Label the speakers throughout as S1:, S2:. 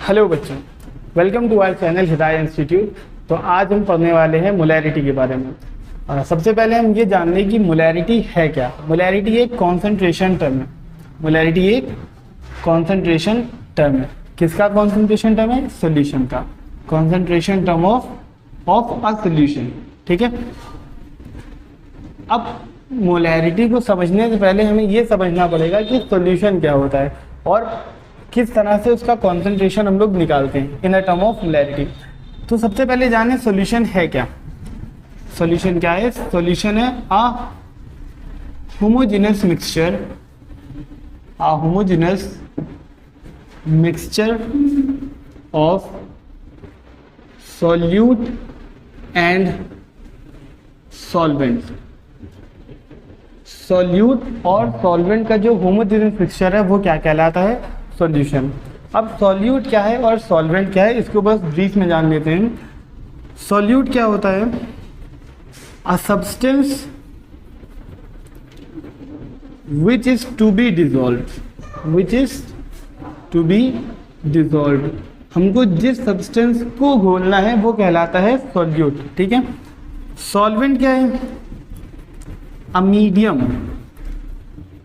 S1: Hello बच्चों, welcome to our channel हिदायत institute. तो आज हम पढ़ने वाले हैं मोलैरिटी के बारे में। सबसे पहले हम ये जान लें कि मोलैरिटी है क्या। मोलैरिटी एक कॉन्सेंट्रेशन टर्म है। मोलैरिटी एक कॉन्सेंट्रेशन टर्म है। किसका कॉन्सेंट्रेशन टर्म है? सोल्यूशन का। Concentration term of a solution. ठीक है। अब मोलैरिटी को समझने से पहले हमें ये समझना पड़ेगा कि सोल्यूशन क्या होता है और किस तरह से उसका कॉन्सेंट्रेशन हम लोग निकालते हैं in the term of molarity. तो सबसे पहले जाने सोल्यूशन है क्या। सोल्यूशन क्या है? सोल्यूशन है a homogeneous mixture, a homogeneous mixture of solute and solvent. Solute और सॉल्वेंट का जो होमोजेनस मिक्सचर है वो क्या कहलाता है? सॉल्यूशन। अब सॉल्यूट क्या है और सॉल्वेंट क्या है इसको बस ब्रीफ में जान लेते हैं। सॉल्यूट क्या होता है? A substance which is to be dissolve, which is to be dissolve. हमको जिस सब्सटेंस को घोलना है वो कहलाता है सॉल्यूट। ठीक है। सॉल्वेंट क्या है? A medium,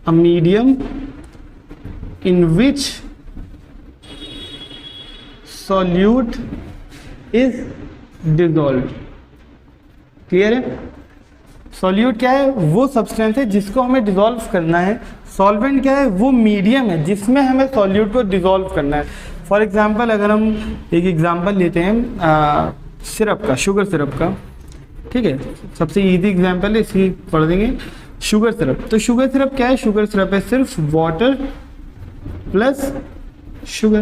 S1: a medium in which solute is dissolved। Clear है? सॉल्यूट क्या है? वो सब्सटेंस है जिसको हमें डिसॉल्व करना है। सॉल्वेंट क्या है? वो मीडियम है जिसमें हमें सॉल्यूट को डिसॉल्व करना है। फॉर एग्जांपल अगर हम एक एग्जांपल लेते हैं सिरप का, शुगर सिरप का। ठीक है, सबसे इजी एग्जांपल है, इसी पढ़ देंगे। Sugar syrup. तो शुगर सिरप क्या है? शुगर सिरप है सिर्फ वाटर प्लस शुगर।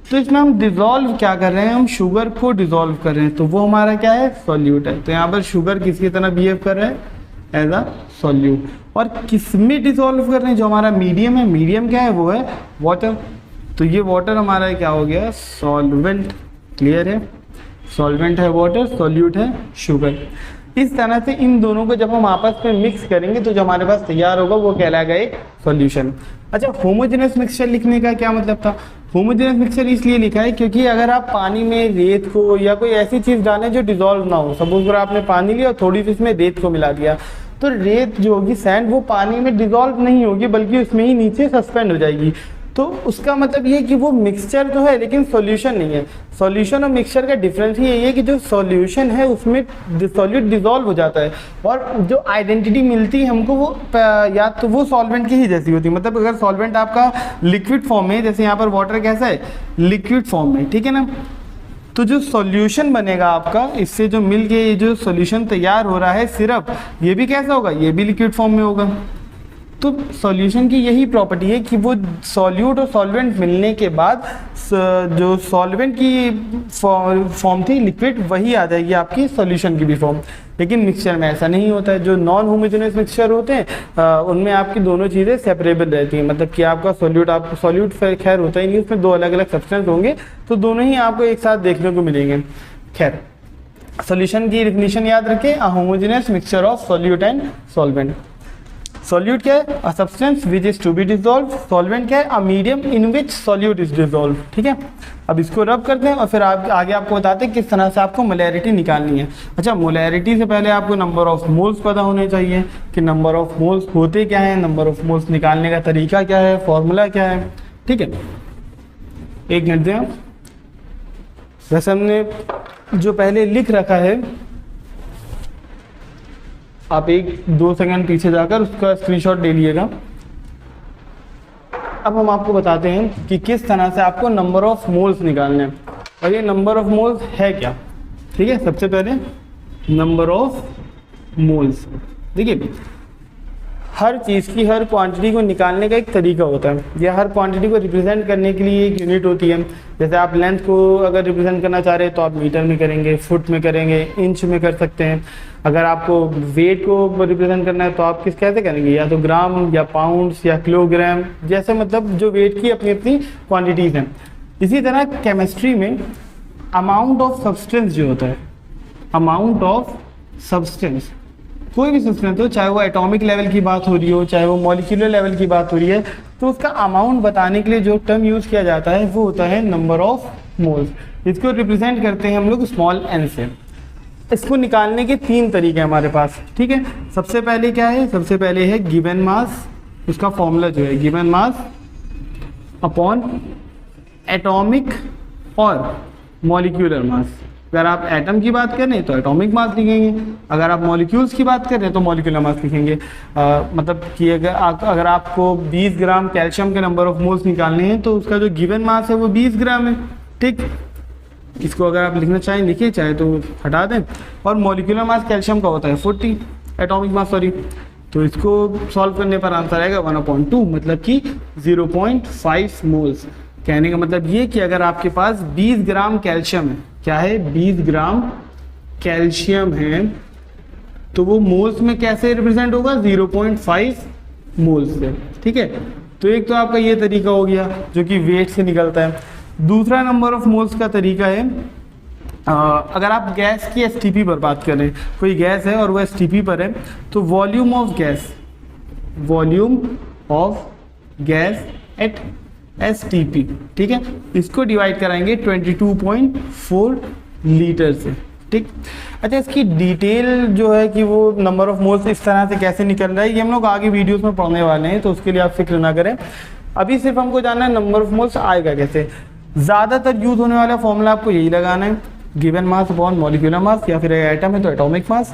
S1: तो इसमें हम डिसॉल्व क्या कर रहे हैं? हम शुगर को डिसॉल्व कर रहे हैं, तो वो हमारा क्या है? सॉल्यूट है। तो यहाँ पर शुगर किसकी तरह बिहेव कर रहा है? As a solute. और किसमें डिसॉल्व कर रहे हैं? जो हमारा मीडियम है। मीडियम क्या है? वो है वाटर। तो ये वाटर हमारा क्या हो गया? सॉल्वेंट। क्लियर है? सॉल्वेंट है वाटर, सॉल्यूट है शुगर। इस तरह से इन दोनों को जब हम आपस में मिक्स करेंगे तो जो हमारे पास तैयार होगा वो कहलाएगा एक सॉल्यूशन। अच्छा, होमोजेनस मिक्सचर लिखने का क्या मतलब था? होमोजेनस मिक्सचर इसलिए लिखा है क्योंकि अगर आप पानी में रेत को या कोई ऐसी चीज डालें जो डिसॉल्व ना हो, सपोज अगर आपने पानी लिया और थोड़ी सी इसमें रेत को मिला दिया, तो रेत जो होगी सैंड, वो पानी में डिसॉल्व नहीं होगी बल्कि उसमें ही नीचे सस्पेंड हो जाएगी। तो उसका मतलब ये कि वो मिक्सचर तो है लेकिन सॉल्यूशन नहीं है। सॉल्यूशन और मिक्सचर का डिफरेंस ही यही है कि जो सॉल्यूशन है उसमें सॉल्यूट डिसॉल्व हो जाता है और जो आइडेंटिटी मिलती है हमको वो या तो वो सॉल्वेंट की ही जैसी होती है। मतलब अगर सॉल्वेंट आपका लिक्विड फॉर्म में, जैसे यहाँ पर वाटर कैसा है? लिक्विड फॉर्म में। ठीक है ना। तो जो सॉल्यूशन बनेगा आपका, इससे जो मिल के ये जो सॉल्यूशन तैयार हो रहा है सिरप, ये भी कैसा होगा? ये भी लिक्विड फॉर्म में होगा। तो सॉल्यूशन की यही प्रॉपर्टी है कि वो सॉल्यूट और सॉल्वेंट मिलने के बाद जो सॉल्वेंट की फॉर्म थी लिक्विड, वही आ जाएगी आपकी सॉल्यूशन की भी फॉर्म। लेकिन मिक्सचर में ऐसा नहीं होता है। जो नॉन होमोजेनस मिक्सचर होते हैं उनमें आपकी दोनों चीज़ें सेपरेबल रहती हैं। मतलब कि आपका सॉल्यूट खैर होता ही नहीं, उसमें दो अलग अलग सब्सटेंस होंगे तो दोनों ही आपको एक साथ देखने को मिलेंगे। खैर, सॉल्यूशन की डेफिनेशन याद रखें, a homogeneous mixture of solute and solvent. Solute क्या है? A substance which is to be dissolve. Solvent क्या है? A medium in which solute is dissolve. ठीक है। अब इसको रब करते हैं और फिर आगे आपको बताते हैं किस तरह से आपको मोलैरिटी निकालनी है। अच्छा, मोलैरिटी से पहले आपको नंबर ऑफ मोल्स पता होने चाहिए कि नंबर ऑफ मोल्स होते क्या है, नंबर ऑफ मोल्स निकालने का तरीका क्या है, फॉर्मूला क्या है। ठीक है, एक मिनट दें। वैसे हमने जो पहले लिख रखा है, आप 1-2 सेकंड पीछे जाकर उसका स्क्रीनशॉट ले लीजिएगा। अब हम आपको बताते हैं कि किस तरह से आपको नंबर ऑफ मोल्स निकालने हैं और ये नंबर ऑफ मोल्स है क्या। ठीक है, सबसे पहले नंबर ऑफ मोल्स। देखिए, हर चीज़ की हर क्वांटिटी को निकालने का एक तरीका होता है, या हर क्वांटिटी को रिप्रेजेंट करने के लिए एक यूनिट होती है। जैसे आप लेंथ को अगर रिप्रेजेंट करना चाह रहे हैं तो आप मीटर में करेंगे, फुट में करेंगे, इंच में कर सकते हैं। अगर आपको वेट को रिप्रेजेंट करना है तो आप कैसे करेंगे? या तो ग्राम या पाउंड्स या किलोग्राम, जैसे मतलब जो वेट की अपनी अपनी क्वान्टिटीज़ हैं। इसी तरह केमिस्ट्री में अमाउंट ऑफ सब्सटेंस जो होता है, अमाउंट ऑफ सब्सटेंस, कोई भी सब्सटेंस हो, चाहे वो एटॉमिक लेवल की बात हो रही हो, चाहे वो मॉलिक्यूलर लेवल की बात हो रही है, तो उसका अमाउंट बताने के लिए जो टर्म यूज़ किया जाता है वो होता है नंबर ऑफ मोल्स। इसको रिप्रेजेंट करते हैं हम लोग स्मॉल n से। इसको निकालने के 3 तरीके हैं हमारे पास, ठीक है। सबसे पहले क्या है, सबसे पहले है गिवन मास, उसका फॉर्मूला जो है गिवन मास अपॉन एटॉमिक और मॉलिक्यूलर मास। अगर आप एटम की बात कर रहे हैं तो एटॉमिक मास लिखेंगे, अगर आप मॉलिक्यूल्स की बात कर रहे हैं तो मॉलिक्यूलर मास लिखेंगे। मतलब कि अगर आपको 20 ग्राम कैल्शियम के नंबर ऑफ मोल्स निकालने हैं तो उसका जो गिवन मास है वो 20 ग्राम है, ठीक। इसको अगर आप लिखना चाहें लिखिए, चाहे तो हटा दें। और मॉलिक्यूलर मास कैल्शियम का होता है 40, एटॉमिक मास सॉरी। तो इसको सॉल्व करने पर आंसर आएगा 1/2, मतलब कि 0.5 मोल्स। कहने का मतलब ये कि अगर आपके पास 20 ग्राम कैल्शियम है, क्या है 20 ग्राम कैल्शियम है, तो वो मोल्स में कैसे रिप्रेजेंट होगा 0.5 मोल्स से, ठीक है। तो एक तो आपका ये तरीका हो गया जो कि वेट से निकलता है। दूसरा नंबर ऑफ मोल्स का तरीका है, अगर आप गैस की एसटीपी पर बात करें, कोई गैस है और वो एसटीपी पर है, तो volume of gas at STP, ठीक है, इसको डिवाइड कराएंगे 22.4 लीटर से, ठीक। अच्छा, इसकी डिटेल जो है कि वो नंबर ऑफ मोल्स इस तरह से कैसे निकल रहा है, ये हम लोग आगे वीडियोस में पढ़ने वाले हैं, तो उसके लिए आप फिक्र ना करें। अभी सिर्फ हमको जानना है नंबर ऑफ मोल्स आएगा कैसे। ज़्यादातर यूज होने वाला फॉर्मूला आपको यही लगाना है, गिवन मास अपॉन मॉलिक्यूलर मास, या फिर एटम है तो atomic mass.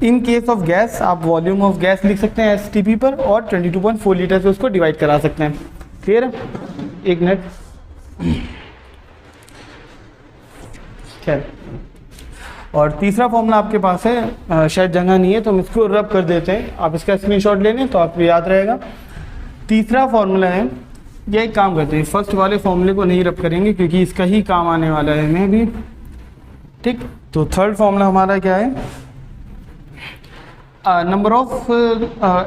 S1: In case of gas आप वॉल्यूम ऑफ गैस लिख सकते हैं एसटीपी पर और 22.4 लीटर से उसको डिवाइड करा सकते हैं। क्लियर है? एक मिनट, खैर। और तीसरा फॉर्मूला आपके पास है, शायद जगह नहीं है तो हम इसको रब कर देते हैं, आप इसका स्क्रीनशॉट ले लें तो आपको याद रहेगा। तीसरा फॉर्मूला है, ये एक काम करते हैं, फर्स्ट वाले फॉर्मूले को नहीं रब करेंगे क्योंकि इसका ही काम आने वाला है हमें भी, ठीक। तो थर्ड फॉर्मूला हमारा क्या है, नंबर ऑफ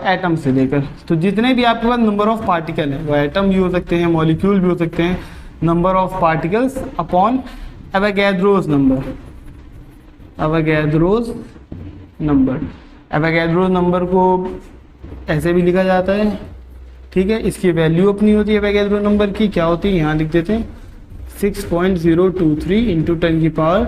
S1: एटम से लेकर, तो जितने भी आपके पास नंबर ऑफ पार्टिकल है, वो एटम भी हो सकते हैं, मॉलिक्यूल भी हो सकते हैं, number of particles upon Avogadro's number. Avogadro's number को ऐसे भी लिखा जाता है, ठीक है। इसकी वैल्यू अपनी होती है एवोगैड्रो नंबर की, क्या होती है यहाँ लिख देते हैं 6.023 ×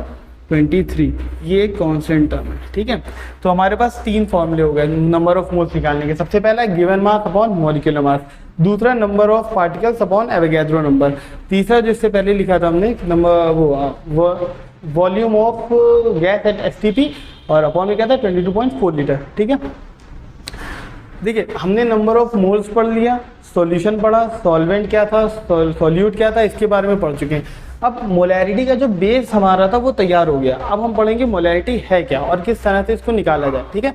S1: 10⁻23, ये एक कांस्टेंट टर्म है, ठीक है। तो हमारे पास 3 फॉर्मूले हो गए नंबर ऑफ मोल्स निकालने के। सबसे पहला given mass upon molecular mass, दूसरा number of particles upon Avogadro number, तीसरा जिससे पहले लिखा था हमने नंबर वो volume of gas at STP, और अपॉन में क्या था 22.4 लीटर, ठीक है। देखिए, हमने नंबर ऑफ मोल्स पढ़ लिया, सॉल्यूशन पढ़ा, सॉल्वेंट क्या था, सॉल्यूट क्या था, इसके बारे में पढ़ चुके हैं। अब मोलैरिटी का जो बेस हमारा था वो तैयार हो गया। अब हम पढ़ेंगे मोलैरिटी है क्या और किस तरह से इसको निकाला जाए, ठीक है।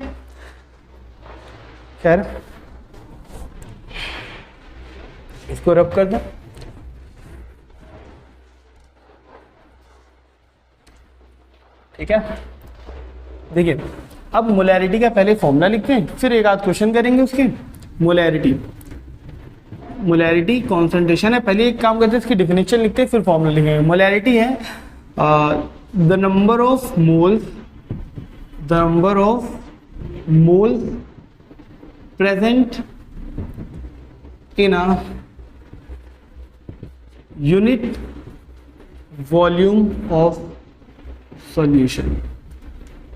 S1: खैर, इसको रब कर दें, ठीक है। देखिए, अब मोलैरिटी का पहले फॉर्मूला लिखते हैं, फिर एक आध क्वेश्चन करेंगे उसके। मोलैरिटी कॉन्सेंट्रेशन है, पहले एक काम करते हैं इसकी डेफिनेशन लिखते हैं फिर फॉर्मूला लिखेंगे। मोलैरिटी है the number of moles present in a unit volume of solution,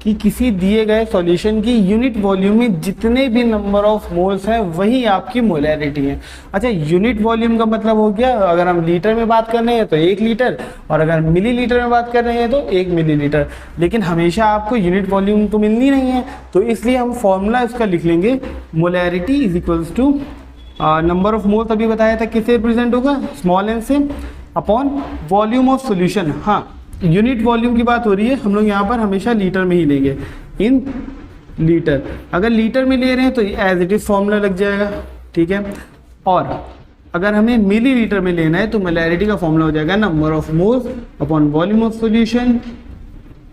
S1: कि किसी दिए गए सॉल्यूशन की यूनिट वॉल्यूम में जितने भी नंबर ऑफ मोल्स हैं वही आपकी मोलैरिटी है। अच्छा, यूनिट वॉल्यूम का मतलब हो गया, अगर हम लीटर में बात कर रहे हैं तो 1 लीटर, और अगर मिलीलीटर में बात कर रहे हैं तो 1 मिलीलीटर। लेकिन हमेशा आपको यूनिट वॉल्यूम तो मिलनी नहीं है, तो इसलिए हम फॉर्मूला इसका लिख लेंगे, molarity is equals to number of moles, अभी बताया था किससे रिप्रेजेंट होगा, स्मॉल एन से, अपॉन वॉल्यूम ऑफ सोल्यूशन। हाँ, यूनिट वॉल्यूम की बात हो रही है, हम लोग यहाँ पर हमेशा लीटर में ही लेंगे, इन लीटर। अगर लीटर में ले रहे हैं तो एज इट इज फॉर्मूला लग जाएगा, ठीक है। और अगर हमें मिलीलीटर में लेना है तो मोलैरिटी का फॉर्मूला हो जाएगा number of moles upon volume of solution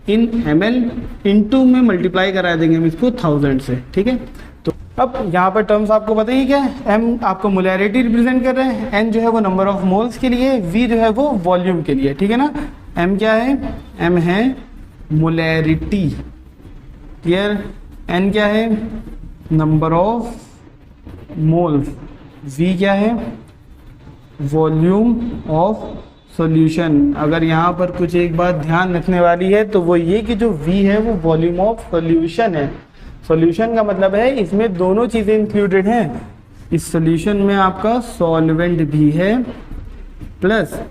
S1: in ml, into में मल्टीप्लाई करा देंगे हम इसको 1000 से, ठीक है। तो अब यहाँ पर टर्म्स आपको पता ही क्या है, m आपको मोलैरिटी रिप्रेजेंट कर रहे हैं, n जो है वो नंबर ऑफ मोल्स के लिए, v जो है वो वॉल्यूम के लिए, ठीक है ना। m क्या है, m है मोलैरिटी, क्लियर। n क्या है, नंबर ऑफ मोल्स, v क्या है, वॉल्यूम ऑफ सॉल्यूशन। अगर यहाँ पर कुछ एक बात ध्यान रखने वाली है तो वो ये कि जो v है वो वॉल्यूम ऑफ सॉल्यूशन है। सॉल्यूशन का मतलब है इसमें दोनों चीज़ें इंक्लूडेड हैं, इस सॉल्यूशन में आपका सॉल्वेंट भी है प्लस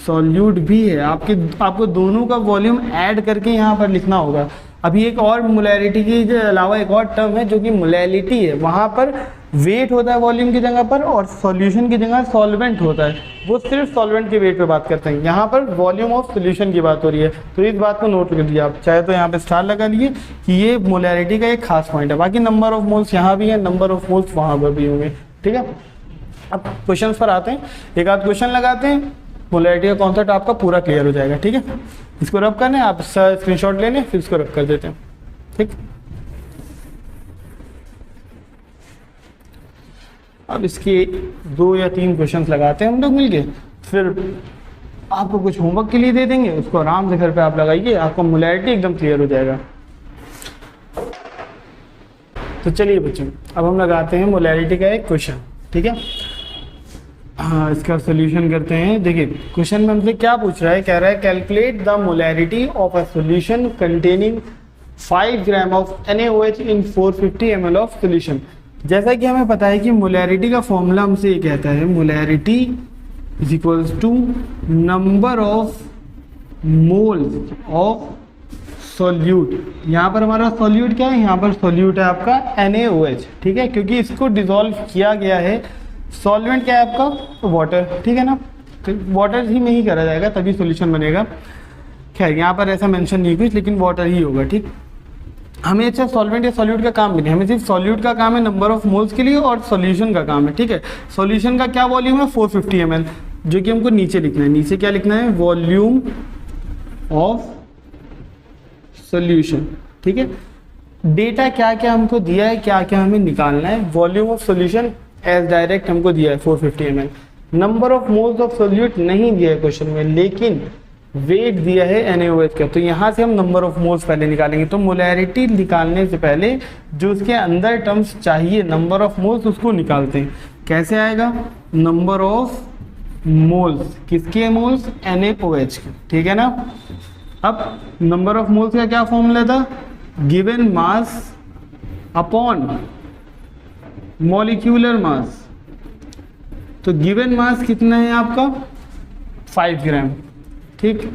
S1: सॉल्यूट भी है। आपको दोनों का वॉल्यूम ऐड करके यहाँ पर लिखना होगा। अभी एक और मोलैरिटी के अलावा एक और टर्म है जो कि मोलैलिटी है, वहाँ पर वेट होता है वॉल्यूम की जगह पर और सॉल्यूशन की जगह सॉल्वेंट होता है, वो सिर्फ सॉल्वेंट के वेट पे बात करते हैं। यहाँ पर वॉल्यूम ऑफ सॉल्यूशन की बात हो रही है, तो इस बात को नोट कर दिए आप, चाहे तो यहाँ पे स्टार लगा लिए कि ये मोलैरिटी का एक खास पॉइंट है। बाकी नंबर ऑफ मोल्स यहाँ भी है, नंबर ऑफ मोल्स वहाँ पर भी होंगे, ठीक है। अब क्वेश्चन पर आते हैं, एक आध क्वेश्चन लगाते हैं, मोलैरिटी का कॉन्सेप्ट आपका पूरा क्लियर हो जाएगा, ठीक है। इसको रब करने आप स्क्रीनशॉट ले लें, फिर इसको रब कर देते हैं, ठीक। अब इसके 2 या 3 क्वेश्चंस लगाते हैं हम लोग मिलके, फिर आपको कुछ होमवर्क के लिए दे देंगे, उसको आराम से घर पे आप लगाइए, आपको मोलैरिटी एकदम क्लियर हो जाएगा। तो चलिए बच्चों, अब हम लगाते हैं मोलैरिटी का एक क्वेश्चन, ठीक है। हाँ, इसका सोल्यूशन करते हैं। देखिए क्वेश्चन में हमसे क्या पूछ रहा है, कह रहा है calculate the molarity of a solution containing 5 gram of NaOH in 450 ml of solution. जैसा कि हमें पता है कि मोलैरिटी का फॉर्मूला हमसे ये कहता है, molarity is equals to number of moles of solute. यहाँ पर हमारा सॉल्यूट क्या है, यहाँ पर सॉल्यूट है आपका NaOH, ठीक है, क्योंकि इसको डिसॉल्व किया गया है। सॉल्वेंट क्या है आपका, वाटर, ठीक है ना, तो वाटर ही में ही करा जाएगा तभी सॉल्यूशन बनेगा। खैर यहाँ पर ऐसा मेंशन नहीं कुछ, लेकिन वाटर ही होगा, ठीक। हमें अच्छा सॉल्वेंट या सॉल्यूट का काम भी नहीं, हमें सिर्फ सॉल्यूट का काम है नंबर ऑफ मोल्स के लिए और सॉल्यूशन का काम है, ठीक है। सॉल्यूशन का क्या वॉल्यूम है, 450 ml, जो कि हमको नीचे लिखना है। नीचे क्या लिखना है, वॉल्यूम ऑफ सॉल्यूशन, ठीक है। डेटा क्या क्या हमको दिया है, क्या क्या हमें निकालना है। Volume of solution as direct हमको दिया है 450 ml। Number of moles of solute नहीं दिया है क्वेश्चन में, लेकिन वेट दिया है NaOH का, तो यहाँ से हम नंबर ऑफ मोल्स पहले निकालेंगे। तो मोलैरिटी निकालने से पहले जो उसके अंदर टर्म्स चाहिए नंबर ऑफ मोल्स, उसको निकालते हैं। कैसे आएगा, नंबर ऑफ मोल्स, किसके मोल्स, NaOH के, ठीक है ना। अब नंबर ऑफ मोल्स का क्या फॉर्मूला था, गिवन मास अपॉन मॉलिक्यूलर मास। तो गिवन मास कितना है आपका, 5 ग्राम, ठीक।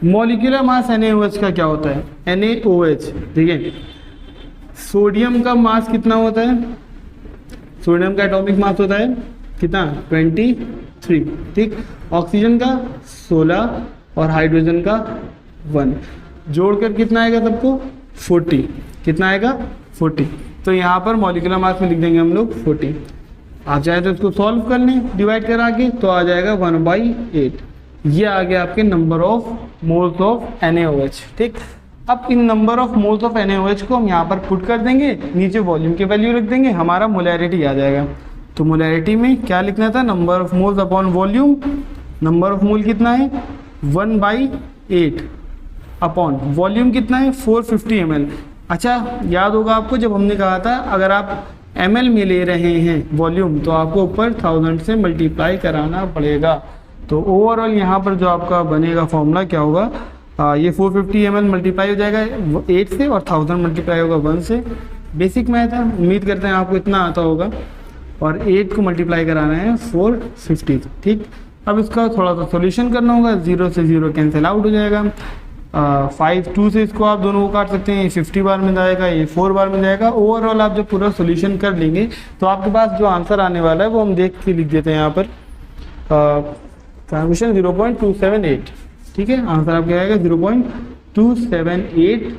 S1: मॉलिक्यूलर मास NaOH का क्या होता है, NaOH, ठीक है। सोडियम का मास कितना होता है, सोडियम का एटॉमिक मास होता है कितना, 23, ठीक। ऑक्सीजन का 16 और हाइड्रोजन का 1, जोड़कर कितना आएगा सबको, 40, कितना आएगा, 40। तो यहाँ पर मॉलिक्यूलर मास में लिख देंगे हम लोग 40। आप चाहे तो इसको सॉल्व कर लें डिवाइड करा के, तो आ जाएगा 1/8। ये आ गया आपके number of moles of NaOH, ठीक। अब इन number of moles of NaOH को हम यहाँ पर पुट कर देंगे, नीचे वॉल्यूम की वैल्यू रख देंगे, हमारा मोलैरिटी आ जाएगा। तो मोलैरिटी में क्या लिखना था, number of moles upon volume. Number of mole कितना है, 1/8 अपॉन वॉल्यूम कितना है, 450 ml। अच्छा याद होगा आपको जब हमने कहा था अगर आप ml में ले रहे हैं वॉल्यूम, तो आपको ऊपर 1000 से मल्टीप्लाई कराना पड़ेगा। तो ओवरऑल यहाँ पर जो आपका बनेगा फॉर्मूला क्या होगा, ये 450 ml मल्टीप्लाई हो जाएगा 8 से और 1000 मल्टीप्लाई होगा 1 से। बेसिक मैथ है, उम्मीद करते हैं आपको इतना आता होगा। और 8 को मल्टीप्लाई कराना है 450, ठीक। अब इसका थोड़ा सा सॉल्यूशन करना होगा, 0 से 0 कैंसिल आउट हो जाएगा। 5 2 से इसको आप दोनों को काट सकते हैं, ये 50 बार में जाएगा, ये 4 बार में जाएगा। ओवरऑल आप जब पूरा सॉल्यूशन कर लेंगे तो आपके पास जो आंसर आने वाला है वो हम देख के लिख देते हैं यहाँ पर, ट्रांसमिशन 0.278, ठीक है। आंसर आपका आएगा 0.278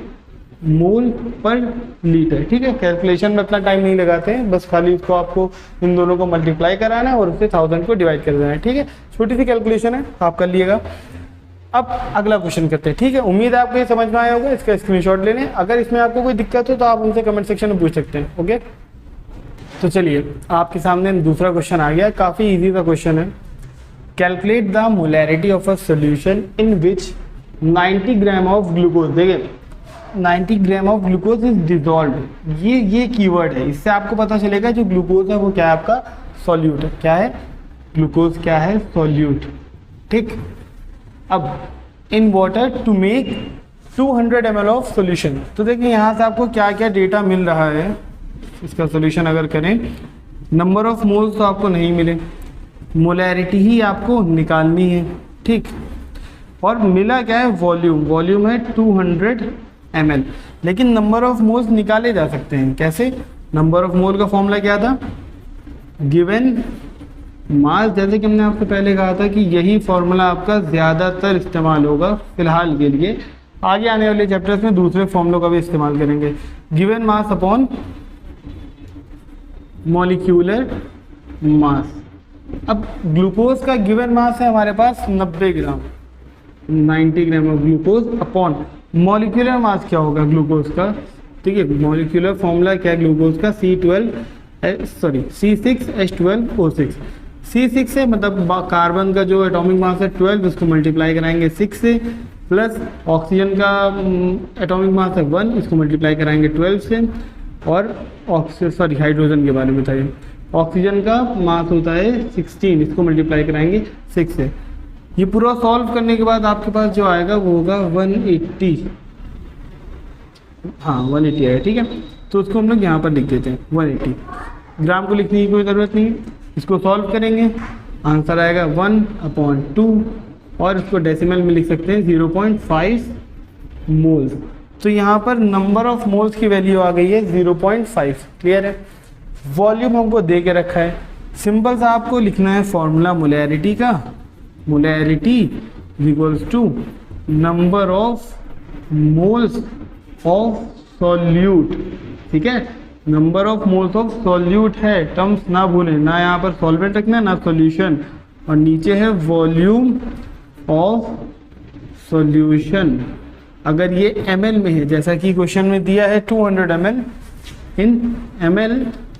S1: मोल पर लीटर, ठीक है। कैलकुलेशन में अपना टाइम नहीं लगाते हैं, बस खाली इसको आपको इन दोनों को मल्टीप्लाई कराना है और उससे 1000 को डिवाइड कर देना है, ठीक है। छोटी सी कैलकुलेशन है, आप कर लिएगा। अब अगला क्वेश्चन करते हैं, ठीक है। उम्मीद है आपको ये समझ में आया होगा, इसका स्क्रीनशॉट ले लें। अगर इसमें आपको कोई दिक्कत हो तो आप उनसे कमेंट सेक्शन में पूछ सकते हैं, ओके। तो चलिए आपके सामने दूसरा क्वेश्चन आ गया, काफ़ी इजी सा क्वेश्चन है। Calculate the molarity of a solution in which 90 gram of glucose. देखिए 90 gram of glucose is dissolve. ये कीवर्ड है, इससे आपको पता चलेगा जो ग्लूकोज है वो क्या है, आपका सॉल्यूट है। क्या है? ग्लूकोज क्या है? सॉल्यूट। ठीक, अब in water to make 200 ml of solution. तो देखिए यहाँ से आपको क्या क्या डेटा मिल रहा है इसका सोल्यूशन अगर करें। नंबर ऑफ मोल्स तो आपको नहीं मिले, मोलैरिटी ही आपको निकालनी है। ठीक, और मिला क्या है? वॉल्यूम। वॉल्यूम है 200 ml, लेकिन नंबर ऑफ मोल्स निकाले जा सकते हैं। कैसे? नंबर ऑफ मोल का फॉर्मूला क्या था? Given mass. जैसे कि हमने आपसे पहले कहा था कि यही फॉर्मूला आपका ज़्यादातर इस्तेमाल होगा फिलहाल के लिए। आगे आने वाले चैप्टर्स में दूसरे फॉर्मूलों का भी इस्तेमाल करेंगे। गिवन मास अपॉन मॉलिक्यूलर मास। अब ग्लूकोज का गिवन मास है हमारे पास 90 ग्राम, 90 gram of glucose upon molecular मास क्या होगा ग्लूकोज का? ठीक है, मॉलिक्यूलर फॉर्मूला क्या है ग्लूकोज का? C6H12O6। C6 से मतलब कार्बन का जो एटॉमिक मास है 12, उसको मल्टीप्लाई कराएंगे 6 से, प्लस ऑक्सीजन का एटॉमिक मास है 1, इसको मल्टीप्लाई कराएंगे 12 से, और हाइड्रोजन के बारे में बताइए। ऑक्सीजन का मास होता है 16, इसको मल्टीप्लाई कराएंगे 6 से। ये पूरा सॉल्व करने के बाद आपके पास जो आएगा वो होगा 180। हाँ 180 आएगा। ठीक है, तो उसको हम लोग यहाँ पर लिख देते हैं 180। ग्राम को लिखने की कोई ज़रूरत नहीं है। इसको सॉल्व करेंगे, आंसर आएगा 1/2, और इसको डेसिमल में लिख सकते हैं 0.5 मोल्स। तो यहाँ पर नंबर ऑफ मोल्स की वैल्यू आ गई है 0.5। क्लियर है? वॉल्यूम हमको दे के रखा है, सिंपल सा आपको लिखना है फॉर्मूला मोलैरिटी का। Molarity equals to number of moles of solute. ठीक है, number of moles of solute है, टर्म्स ना भूलें, ना यहाँ पर सॉल्वेंट रखना है ना सॉल्यूशन, और नीचे है वॉल्यूम ऑफ सॉल्यूशन। अगर ये ml में है, जैसा कि क्वेश्चन में दिया है 200 ml इन ml,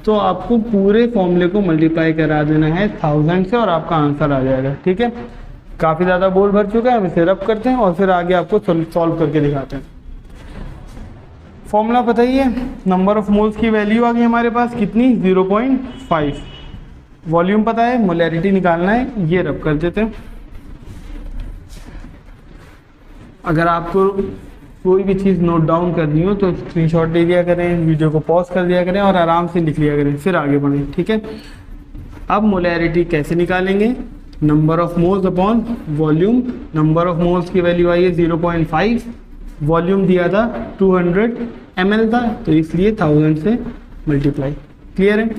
S1: तो आपको पूरे फॉर्मूले को मल्टीप्लाई करा देना है 1000 से और आपका आंसर आ जाएगा। ठीक है, काफ़ी ज़्यादा बोल भर चुका है, हम इसे रब करते हैं और फिर आगे आपको सॉल्व करके दिखाते हैं। फॉर्मूला बताइए, नंबर ऑफ मोल्स की वैल्यू आ गई हमारे पास कितनी? 0.5। वॉल्यूम पता है, मोलैरिटी निकालना है, ये रब कर देते हैं। अगर आपको कोई भी चीज़ नोट डाउन करनी हो तो स्क्रीनशॉट ले लिया करें, वीडियो को पॉज कर दिया करें और आराम से लिख लिया करें, फिर आगे बढ़ें। ठीक है, अब मोलैरिटी कैसे निकालेंगे? Number of moles upon volume. Number of moles की वैल्यू आई है 0.5, वॉल्यूम दिया था 200 ml था, तो इसलिए 1000 से मल्टीप्लाई। क्लियर है?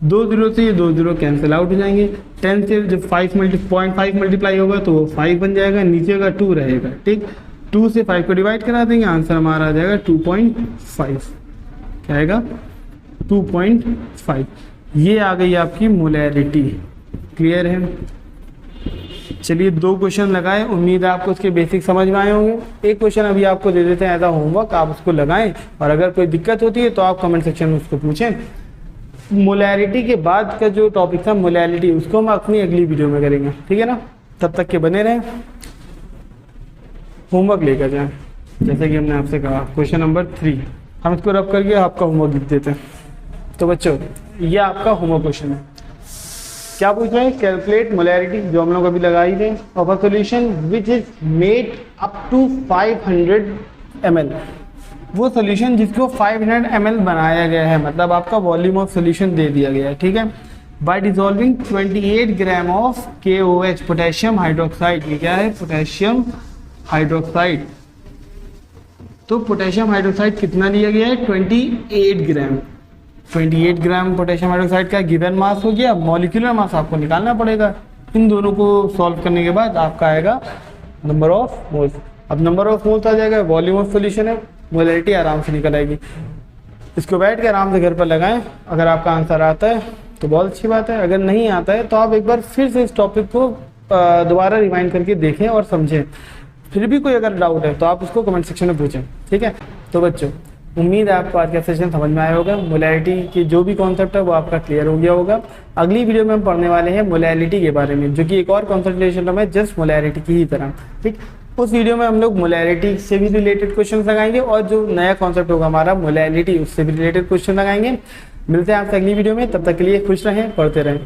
S1: 2 0 से ये 2 0 कैंसिल आउट हो जाएंगे। 10 से जब 0.5 मल्टीप्लाई होगा तो वो 5 बन जाएगा, नीचे का 2 रहेगा। ठीक, 2 से 5 को डिवाइड करा देंगे, आंसर हमारा आ जाएगा 2.5। क्या आएगा? 2.5। ये आ गई आपकी मोलैरिटी। क्लियर है? चलिए 2 क्वेश्चन लगाए, उम्मीद है आपको उसके बेसिक समझ में आए होंगे। एक क्वेश्चन अभी आपको दे देते हैं एज अ होमवर्क, आप उसको लगाएं, और अगर कोई दिक्कत होती है तो आप कमेंट सेक्शन में उसको पूछें। मोलैरिटी के बाद का जो टॉपिक था मोलैरिटी, उसको हम अपनी अगली वीडियो में करेंगे। ठीक है ना? तब तक के बने रहें, होमवर्क लेकर जाएं। जैसे कि हमने आपसे कहा क्वेश्चन नंबर 3, हम इसको रब करके आपका होमवर्क लिख देते हैं। तो बच्चों ये आपका होमवर्क क्वेश्चन है। क्या पूछ रहे हैं? कैलकुलेट मोलैरिटी, जो हम लोग अभी लगाई थे, of a solution which is made up to 500 ml। वो सॉल्यूशन जिसको 500 ml बनाया गया है, मतलब आपका वॉल्यूम ऑफ सॉल्यूशन दे दिया गया है। ठीक है, by dissolving 28 gram of KOH, potassium hydroxide. ये क्या है? Potassium hydroxide. तो पोटेशियम हाइड्रोक्साइड कितना लिया गया है? 28 ग्राम। 28 ग्राम पोटेशियम हाइड्रोक्साइड का गिवन मास हो गया, मॉलिक्यूलर मास आपको निकालना पड़ेगा। इन दोनों को सॉल्व करने के बाद आपका आएगा नंबर ऑफ मोल्स। अब नंबर ऑफ मोल्स आ जाएगा, वॉल्यूम ऑफ सॉल्यूशन है, मोलैरिटी आराम से निकल आएगी। इसको बैठ के आराम से घर पर लगाएं। अगर आपका आंसर आता है तो बहुत अच्छी बात है, अगर नहीं आता है तो आप एक बार फिर से इस टॉपिक को दोबारा रिवाइंड करके देखें और समझें। फिर भी कोई अगर डाउट है तो आप उसको कमेंट सेक्शन में पूछें। ठीक है, तो बच्चों उम्मीद है आपको आज का सेशन समझ में आया होगा। मोलैरिटी की जो भी कॉन्सेप्ट है वो आपका क्लियर हो गया होगा। अगली वीडियो में हम पढ़ने वाले हैं मोलैरिटी के बारे में, जो कि एक और कॉन्सेंट्रेशन टर्म है जस्ट मोलैरिटी की ही तरह। ठीक, उस वीडियो में हम लोग मोलैरिटी से भी रिलेटेड क्वेश्चन लगाएंगे और जो नया कॉन्सेप्ट होगा हमारा मोलैरिटी उससे भी रिलेटेड क्वेश्चन लगाएंगे। मिलते हैं आपसे अगली वीडियो में, तब तक के लिए खुश रहें, पढ़ते रहें।